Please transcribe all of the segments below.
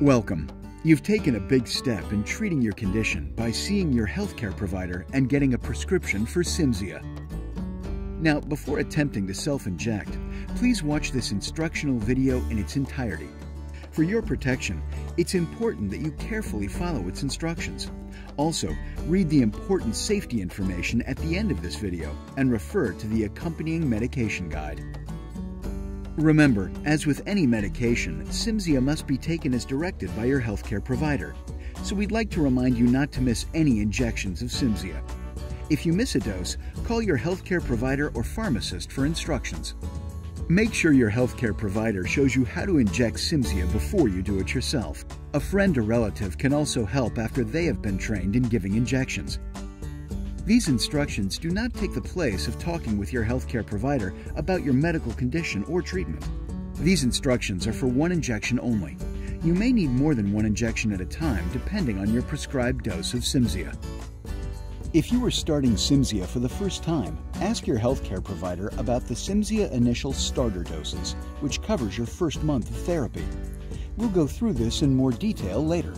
Welcome. You've taken a big step in treating your condition by seeing your healthcare provider and getting a prescription for Cimzia. Now, before attempting to self-inject, please watch this instructional video in its entirety. For your protection, it's important that you carefully follow its instructions. Also, read the important safety information at the end of this video and refer to the accompanying medication guide. Remember, as with any medication, Cimzia must be taken as directed by your healthcare provider, so we'd like to remind you not to miss any injections of Cimzia. If you miss a dose, call your healthcare provider or pharmacist for instructions. Make sure your healthcare provider shows you how to inject Cimzia before you do it yourself. A friend or relative can also help after they have been trained in giving injections. These instructions do not take the place of talking with your healthcare provider about your medical condition or treatment. These instructions are for one injection only. You may need more than one injection at a time depending on your prescribed dose of Cimzia. If you are starting Cimzia for the first time, ask your healthcare provider about the Cimzia initial starter doses, which covers your first month of therapy. We'll go through this in more detail later.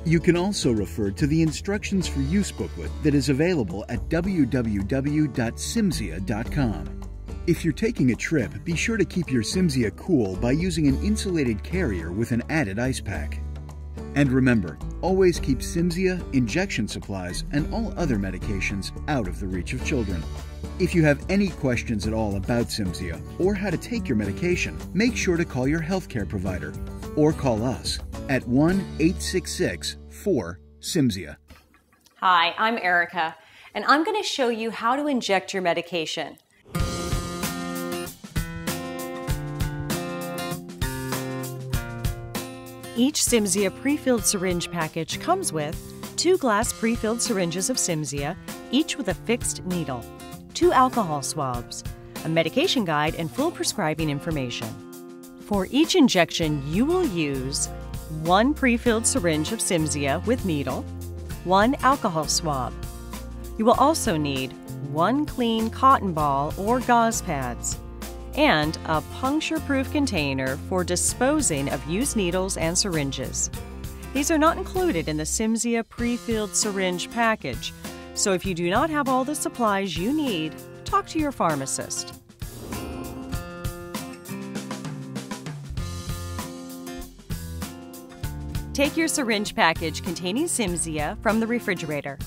You can also refer to the instructions for use booklet that is available at www.cimzia.com. If you're taking a trip, be sure to keep your Cimzia cool by using an insulated carrier with an added ice pack. And remember, always keep Cimzia, injection supplies, and all other medications out of the reach of children. If you have any questions at all about Cimzia or how to take your medication, make sure to call your healthcare provider or call us at 1-866-4-CIMZIA. Hi, I'm Erica, and I'm going to show you how to inject your medication. Each Cimzia pre-filled syringe package comes with 2 glass pre-filled syringes of Cimzia, each with a fixed needle, 2 alcohol swabs, a medication guide, and full prescribing information. For each injection, you will use 1 pre-filled syringe of Cimzia with needle, 1 alcohol swab. You will also need 1 clean cotton ball or gauze pads, and a puncture-proof container for disposing of used needles and syringes. These are not included in the Cimzia pre-filled syringe package, so if you do not have all the supplies you need, talk to your pharmacist. Take your syringe package containing Cimzia from the refrigerator.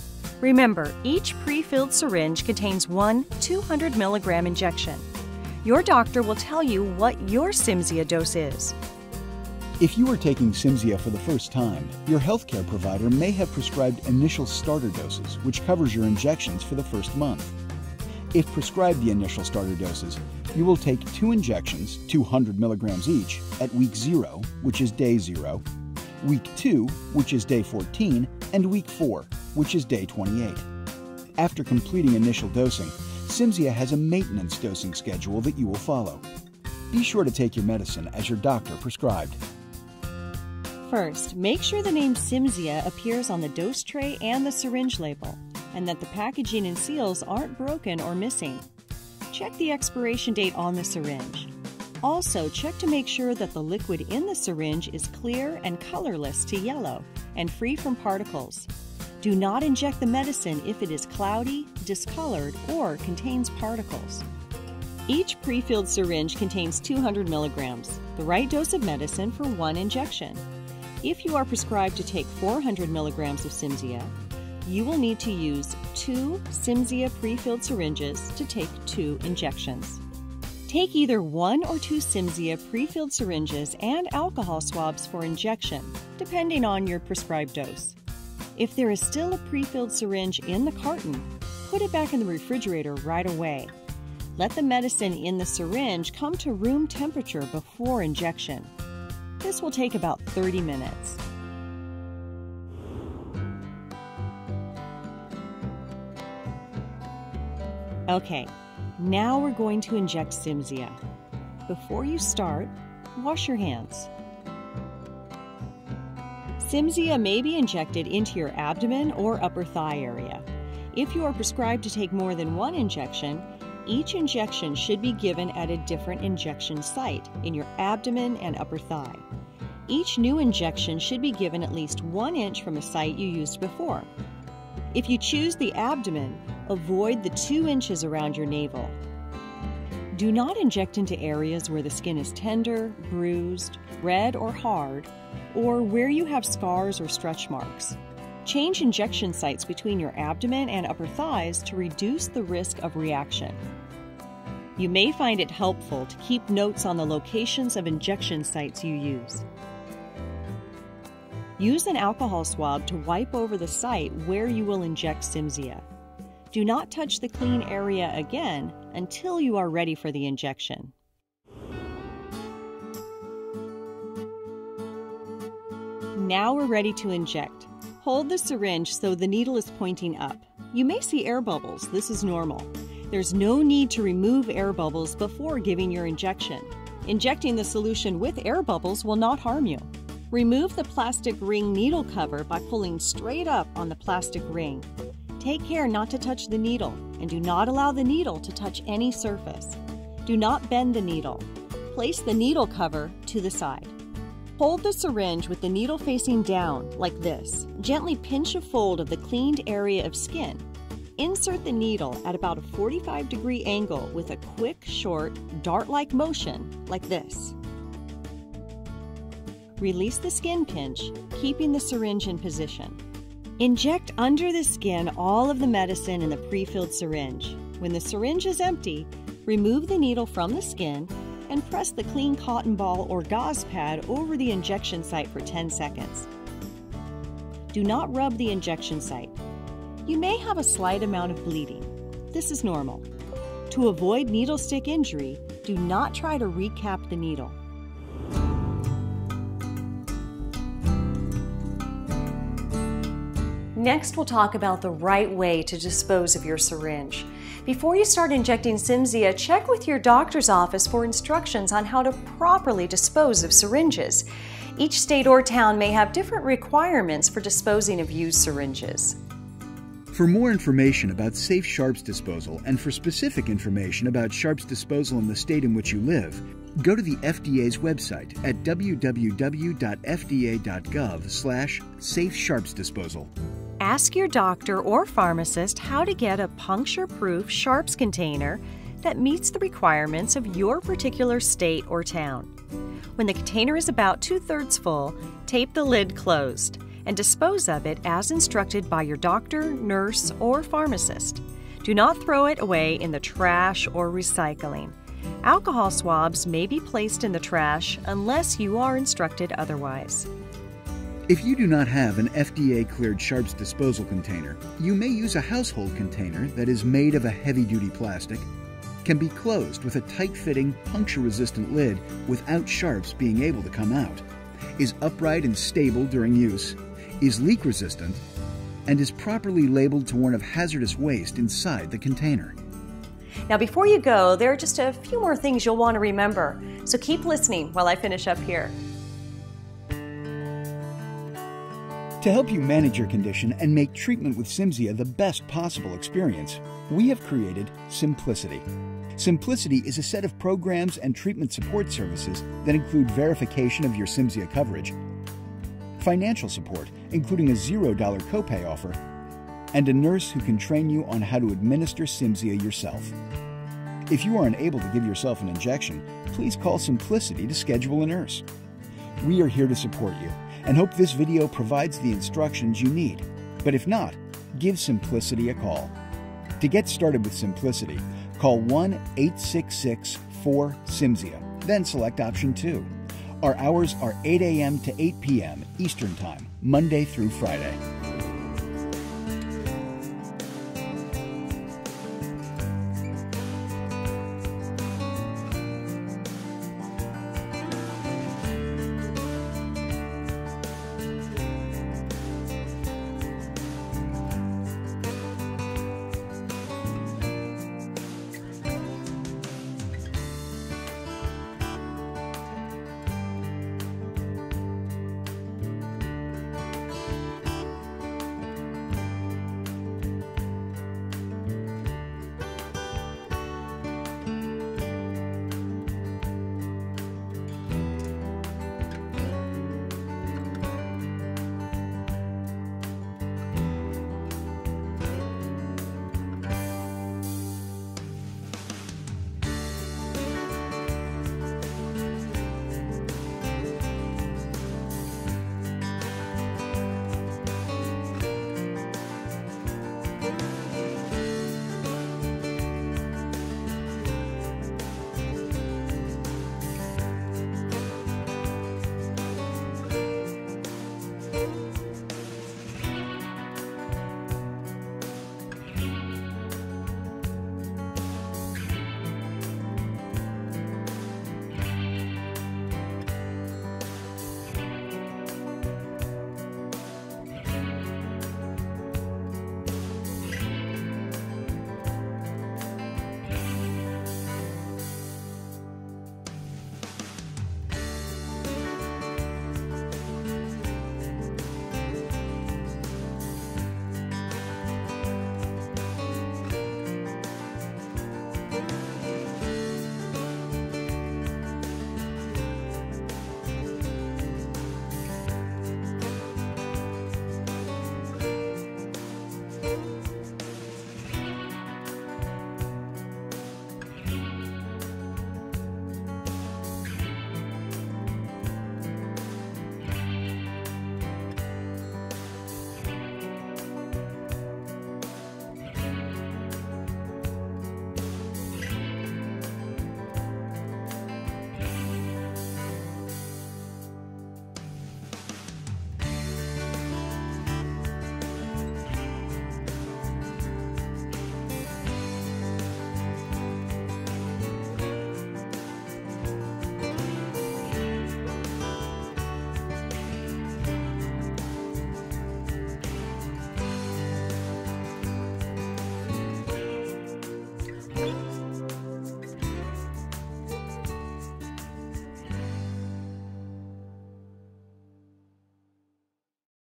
Remember, each pre-filled syringe contains 1 200 mg injection. Your doctor will tell you what your Cimzia dose is. If you are taking Cimzia for the first time, your healthcare provider may have prescribed initial starter doses, which covers your injections for the first month. If prescribed the initial starter doses, you will take 2 injections, 200 mg each, at week 0, which is day 0, week 2, which is day 14, and week 4, which is day 28. After completing initial dosing, Cimzia has a maintenance dosing schedule that you will follow. Be sure to take your medicine as your doctor prescribed. First, make sure the name Cimzia appears on the dose tray and the syringe label, and that the packaging and seals aren't broken or missing. Check the expiration date on the syringe. Also, check to make sure that the liquid in the syringe is clear and colorless to yellow and free from particles. Do not inject the medicine if it is cloudy, discolored, or contains particles. Each pre-filled syringe contains 200 mg, the right dose of medicine for 1 injection. If you are prescribed to take 400 mg of Cimzia, you will need to use 2 Cimzia pre-filled syringes to take 2 injections. Take either 1 or 2 Cimzia pre-filled syringes and alcohol swabs for injection, depending on your prescribed dose. If there is still a pre-filled syringe in the carton, put it back in the refrigerator right away. Let the medicine in the syringe come to room temperature before injection. This will take about 30 minutes. Okay, now we're going to inject Cimzia. Before you start, wash your hands. Cimzia may be injected into your abdomen or upper thigh area. If you are prescribed to take more than 1 injection, each injection should be given at a different injection site in your abdomen and upper thigh. Each new injection should be given at least 1 inch from a site you used before. If you choose the abdomen, avoid the 2 inches around your navel. Do not inject into areas where the skin is tender, bruised, red or hard, or where you have scars or stretch marks. Change injection sites between your abdomen and upper thighs to reduce the risk of reaction. You may find it helpful to keep notes on the locations of injection sites you use. Use an alcohol swab to wipe over the site where you will inject Syringe. Do not touch the clean area again until you are ready for the injection. Now we're ready to inject. Hold the syringe so the needle is pointing up. You may see air bubbles. This is normal. There's no need to remove air bubbles before giving your injection. Injecting the solution with air bubbles will not harm you. Remove the plastic ring needle cover by pulling straight up on the plastic ring. Take care not to touch the needle, and do not allow the needle to touch any surface. Do not bend the needle. Place the needle cover to the side. Hold the syringe with the needle facing down, like this. Gently pinch a fold of the cleaned area of skin. Insert the needle at about a 45-degree angle with a quick, short, dart-like motion, like this. Release the skin pinch, keeping the syringe in position. Inject under the skin all of the medicine in the pre-filled syringe. When the syringe is empty, remove the needle from the skin and press the clean cotton ball or gauze pad over the injection site for 10 seconds. Do not rub the injection site. You may have a slight amount of bleeding. This is normal. To avoid needle stick injury, do not try to recap the needle. Next, we'll talk about the right way to dispose of your syringe. Before you start injecting Syringe, check with your doctor's office for instructions on how to properly dispose of syringes. Each state or town may have different requirements for disposing of used syringes. For more information about safe sharps disposal and for specific information about sharps disposal in the state in which you live, go to the FDA's website at www.fda.gov/safesharpsdisposal. Ask your doctor or pharmacist how to get a puncture-proof sharps container that meets the requirements of your particular state or town. When the container is about 2/3 full, tape the lid closed and dispose of it as instructed by your doctor, nurse, or pharmacist. Do not throw it away in the trash or recycling. Alcohol swabs may be placed in the trash unless you are instructed otherwise. If you do not have an FDA-cleared sharps disposal container, you may use a household container that is made of a heavy-duty plastic, can be closed with a tight-fitting, puncture-resistant lid without sharps being able to come out, is upright and stable during use, is leak-resistant, and is properly labeled to warn of hazardous waste inside the container. Now before you go, there are just a few more things you'll want to remember, so keep listening while I finish up here. To help you manage your condition and make treatment with Syringe the best possible experience, we have created Simplicity. Simplicity is a set of programs and treatment support services that include verification of your Syringe coverage, financial support, including a $0 copay offer, and a nurse who can train you on how to administer Syringe yourself. If you are unable to give yourself an injection, please call Simplicity to schedule a nurse. We are here to support you and hope this video provides the instructions you need. But if not, give Simplicity a call. To get started with Simplicity, call 1-866-4-SYMZIA, then select option 2. Our hours are 8 a.m. to 8 p.m. Eastern Time, Monday through Friday.